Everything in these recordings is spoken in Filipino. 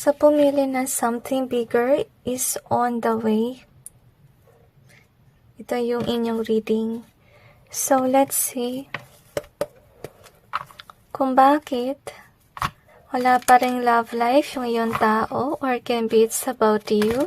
Sa pumili na something bigger is on the way. Ito yung inyong reading. So, let's see kung bakit wala pa ring love life yung iyong tao, or can be it's about you.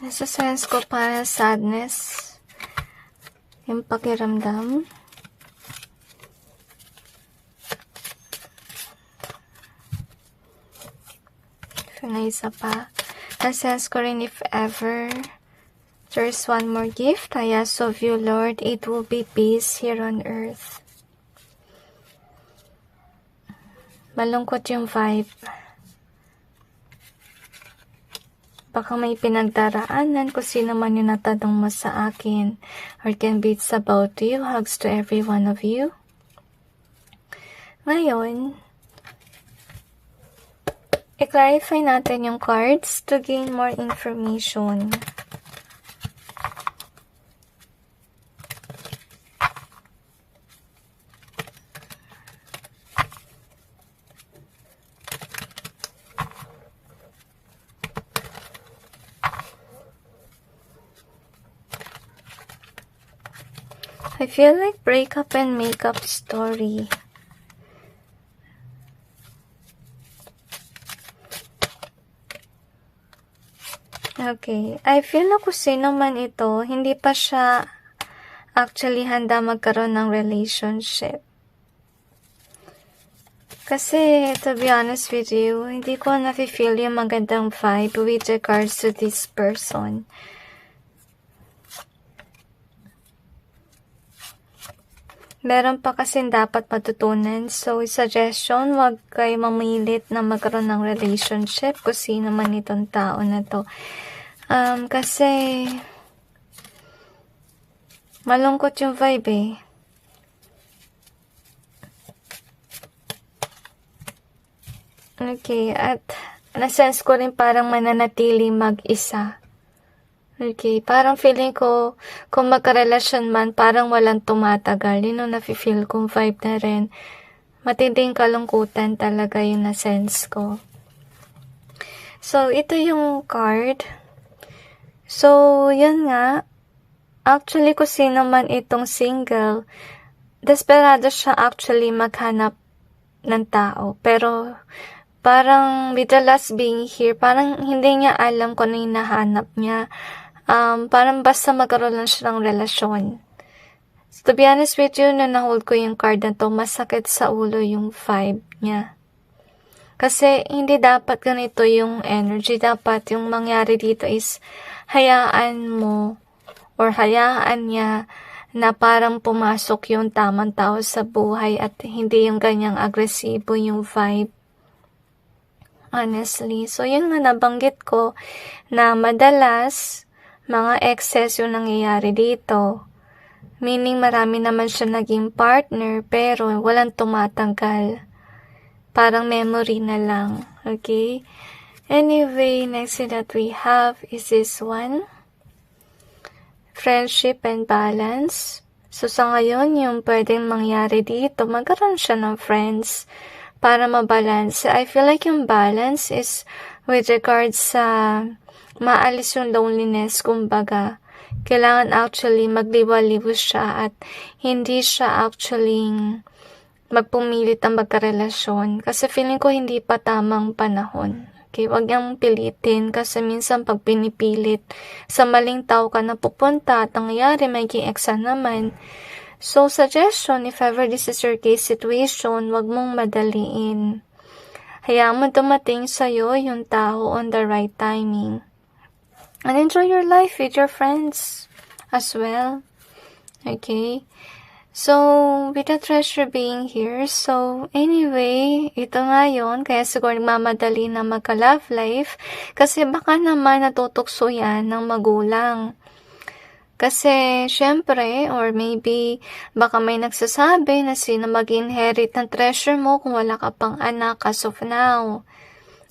Nasa sense ko para sadness, yung pakiramdam. Na isa pa. Na-sense ko rin if ever there's one more gift I ask of you, Lord, it will be peace here on earth. Malungkot yung vibe. Baka may pinagdaraanan kung sino man yung natanong mo sa akin, or can be it's about you. Hugs to every one of you. Ngayon, i-clarify natin yung cards to gain more information. I feel like breakup and makeup story. Okay. I feel na kung sino man ito, hindi pa siya actually handa magkaroon ng relationship. Kasi, to be honest with you, hindi ko na-feel yung magandang vibe with regards to this person. Meron pa kasing dapat matutunan. So, suggestion, wag kayo mamilit na magkaroon ng relationship kung sino man itong tao na to. Kasi, malungkot yung vibe eh. Okay, at na-sense ko rin parang mananatili mag-isa. Okay, parang feeling ko, kung magkarelasyon man, parang walang tumatagal. Yun ang nafe-feel kong vibe na rin. Matinding kalungkutan talaga yung na-sense ko. So, ito yung card. So, yun nga. Actually, kung sino man itong single, desperado siya actually maghanap ng tao. Pero, parang with the last being here, parang hindi niya alam kung ano yung nahanap niya. Parang basta magkaroon lang siya ng relasyon. So, to be honest with you, nung na-hold ko yung card na to, masakit sa ulo yung vibe niya. Kasi, hindi dapat ganito yung energy. Dapat yung mangyari dito is, hayaan mo, or hayaan niya, na parang pumasok yung tamang tao sa buhay, at hindi yung ganyang agresibo yung vibe. Honestly. So, yun nga nabanggit ko, na madalas, mga excess yung nangyayari dito. Meaning marami naman siya naging partner pero walang tumatagal. Parang memory na lang. Okay? Anyway, next thing that we have is this one. Friendship and balance. So sa ngayon, yung pwedeng mangyari dito, magkaroon siya ng friends para mabalance. I feel like yung balance is with regards sa maalis yung loneliness, kumbaga. Kailangan actually magliwa-liwa siya at hindi siya actually magpumilit ang magkarelasyon. Kasi feeling ko hindi pa tamang panahon. Okay, wag niyang pilitin kasi minsan pag pinipilit sa maling tao ka na pupunta at nangyayari maging eksa naman. So, suggestion, if ever this is your case situation, wag mong madaliin. Hayaan mo dumating sa'yo yung tao on the right timing. And enjoy your life with your friends as well. Okay? So, with the treasure being here, so anyway, ito nga yun, kaya siguro mamadali na magka-love life, kasi baka naman natutukso yan ng magulang. Kasi, syempre, or maybe, baka may nagsasabi na sino mag-inherit ng treasure mo kung wala ka pang anak as of now.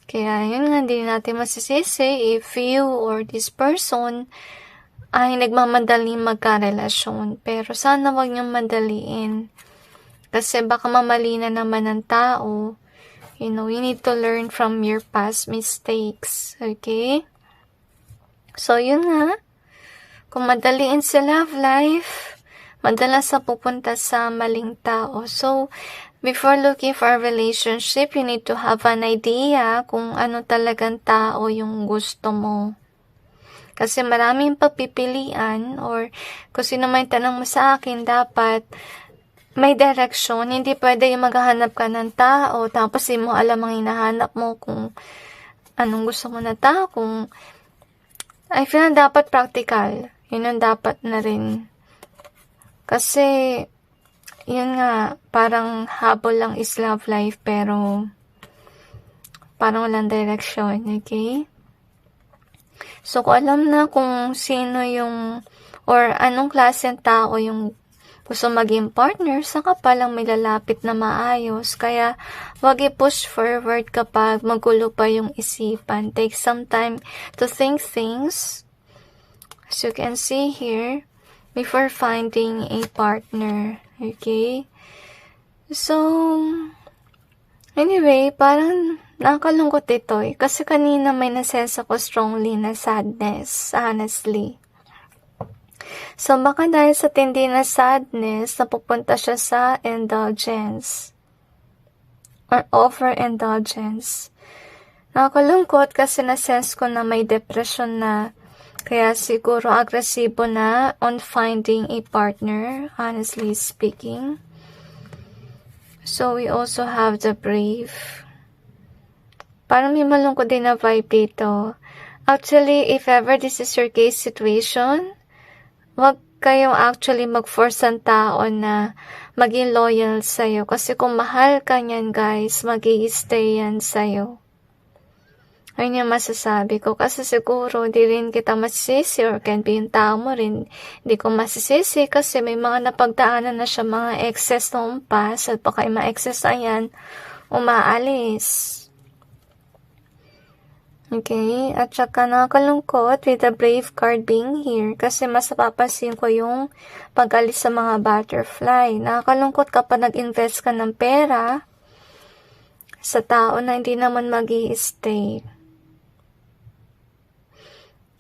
Kaya, yun nga, hindi natin masisisi if you or this person ay nagmamadaling magkarelasyon. Pero sana wag niyong madaliin. Kasi baka mamali na naman ng tao. You need to learn from your past mistakes. Okay? So, yun nga. Kung madaliin sa love life, madalas na pupunta sa maling tao. So, before looking for a relationship, you need to have an idea kung ano talagang tao yung gusto mo. Kasi maraming pagpipilian or kung sino may tanong mo sa akin, dapat may direction. Hindi pwede yung maghahanap ka ng tao tapos hindi mo alam ang hinahanap mo kung anong gusto mo na tao. I feel na dapat practical. Yun ang dapat na rin. Kasi, yun nga, parang habol lang is love life pero parang walang direction, okay? So, kung alam na kung sino yung or anong klaseng tao yung gusto maging partner, saka palang may lalapit na maayos. Kaya, wag i-push forward kapag magulo pa yung isipan. Take some time to think things. As you can see here, before finding a partner. Okay? So, anyway, parang nakakalungkot ito eh. Kasi kanina may nasense ako strongly na sadness, honestly. So, baka dahil sa tindi na sadness, napupunta siya sa indulgence. Or overindulgence. Nakakalungkot kasi nasense ko na may depression na. Kaya siguro agresibo na on finding a partner, honestly speaking. So, we also have the brave. Parang may malungkot din na vibe dito. Actually, if ever this is your case situation, wag kayong actually mag-force ang tao na maging loyal sa'yo. Kasi kung mahal ka niyan, guys, mag-i-stay yan sa'yo. Ayun yung masasabi ko. Kasi siguro, di rin kita masisisi or can be yung tao mo rin. Di ko masisisi kasi may mga napagdaanan na siya mga excess noong past at baka yung mga excess na yan, umaalis. Okay? At saka nakakalungkot with the brave card being here kasi mas napapansin ko yung pag-alis sa mga butterfly. Nakakalungkot kapag nag-invest ka ng pera sa tao na hindi naman mag-i-stay.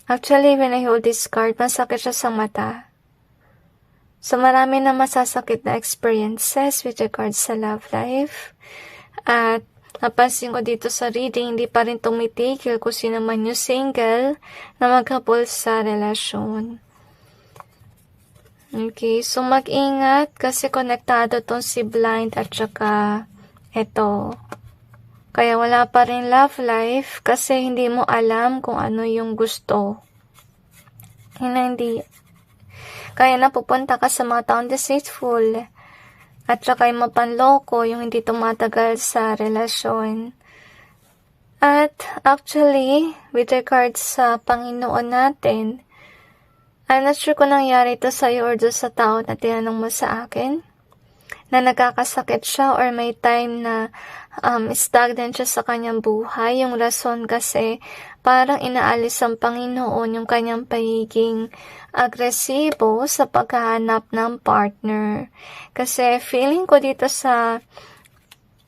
Actually, when I hold this card, masakit siya sa mata. So, marami na masasakit na experiences with regards sa love life. At napansin ko dito sa reading, hindi pa rin tumitigil kung sino man yung single na maghabol sa relasyon. Okay, so mag-ingat kasi konektado tong si blind at saka eto. Kaya wala pa rin love life kasi hindi mo alam kung ano yung gusto. Hindi. Kaya napupunta ka sa mga taong deceitful. At saka yung mapanloko, yung hindi tumatagal sa relasyon. At actually, with regards sa Panginoon natin, I'm not sure kung nangyari ito sa'yo or doon sa tao na tinanong mo sa akin. Na nagkakasakit siya or may time na stagnant siya sa kanyang buhay. Yung rason kasi parang inaalis ang Panginoon yung kanyang pagiging agresibo sa paghahanap ng partner. Kasi feeling ko dito sa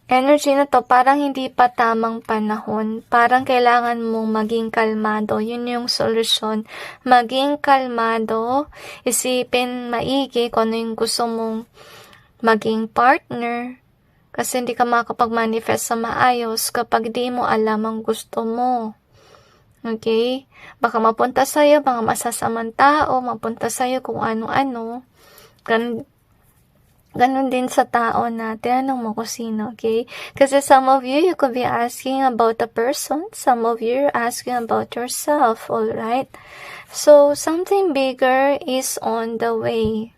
energy na to, parang hindi pa tamang panahon. Parang kailangan mong maging kalmado. Yun yung solusyon. Maging kalmado, isipin maigi kung ano yung gusto mong maging partner. Kasi hindi ka makakapag-manifest sa maayos kapag di mo alam ang gusto mo. Okay? Baka mapunta sa'yo, mga masasamang tao, mapunta sa'yo kung ano-ano. Ganun din sa tao na tinanong mo kung sino, okay? Kasi some of you could be asking about a person. Some of you are asking about yourself, alright? So, something bigger is on the way.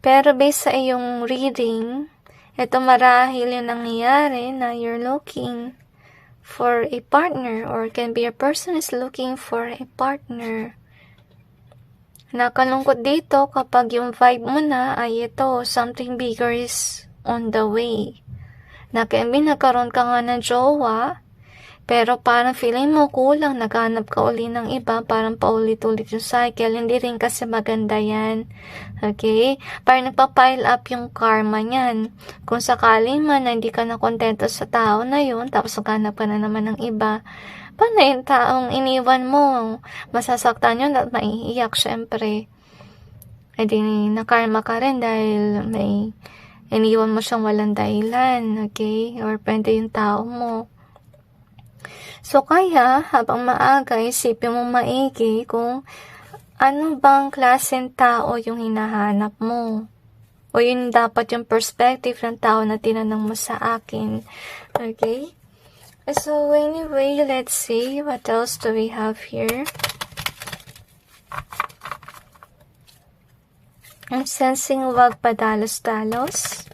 Pero based sa iyong reading, ito marahil yung nangyayari na you're looking for a partner or can be a person is looking for a partner. Nakalungkot dito kapag yung vibe mo na ay ito, something bigger is on the way. Nagkaroon ka nga ng jowa, pero parang feeling mo kulang, naghanap ka uli ng iba, parang paulit-ulit yung cycle, hindi rin kasi maganda yan. Okay? Parang nagpa-pile up yung karma niyan. Kung sakali man na hindi ka na kontento sa tao na yun, tapos naghanap ka na naman ng iba, paano yung taong iniwan mo? Masasaktan yun at maiiyak, syempre. E di, nakarma ka rin dahil may iniwan mo siyang walang dahilan, okay? Or pwede yung tao mo. So, kaya, habang maaga, isipin mo maigi kung ano bang klaseng tao yung hinahanap mo. O yun dapat yung perspective ng tao na tinanong mo sa akin. Okay? So, anyway, let's see what else do we have here. I'm sensing wag padalos-dalos.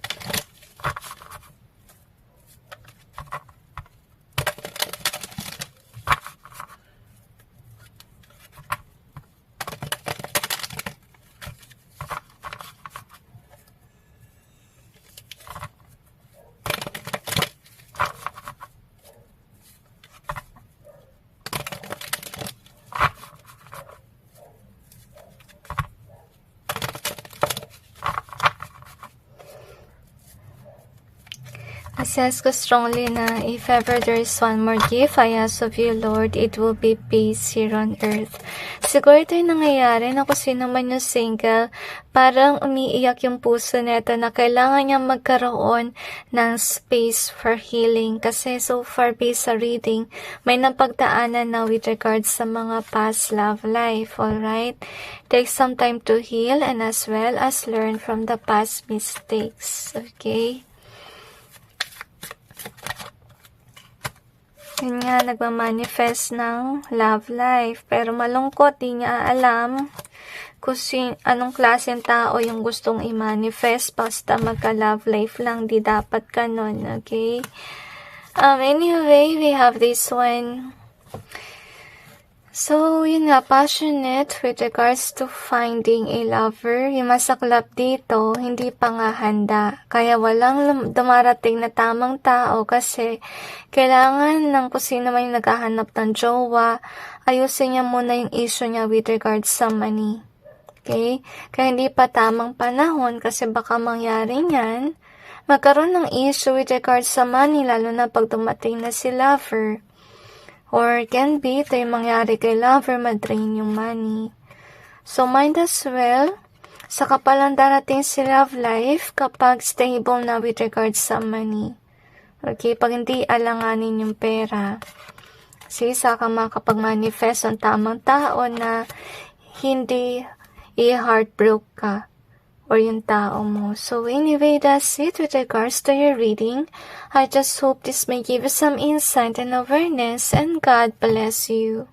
I sense ko strongly na if ever there is one more gift I ask of you, Lord, it will be peace here on earth. Siguro ito yung nangyayari na kung sino man yung single, parang umiiyak yung puso nito na kailangan niya magkaroon ng space for healing. Kasi so far based sa reading, may napagdaanan na with regards sa mga past love life, alright? Take some time to heal and as well as learn from the past mistakes, okay? Yun nga, nagmamanifest ng love life. Pero malungkot, di niya alam kung anong klaseng tao yung gustong i-manifest. Basta magka-love life lang, di dapat ganun, okay? Anyway, we have this one. So, yun nga, passionate with regards to finding a lover. Yung masaklap dito, hindi pa nga handa. Kaya walang dumarating na tamang tao kasi kailangan ng kung sino man yung naghahanap ng jowa, ayusin niya muna yung issue niya with regards sa money. Okay? Kaya hindi pa tamang panahon kasi baka mangyari niyan, magkaroon ng issue with regards sa money, lalo na pag dumating na si lover. Or can be, ito yung mangyari kay lover, madrain yung money. So, might as well, saka palang darating si love life kapag stable na with regards sa money. Okay, pag hindi alanganin yung pera. Kasi saka makapag-manifest ang tamang tao na hindi i-heartbroke ka or yung tao mo. So anyway, that's it with regards to your reading. I just hope this may give you some insight and awareness, and God bless you.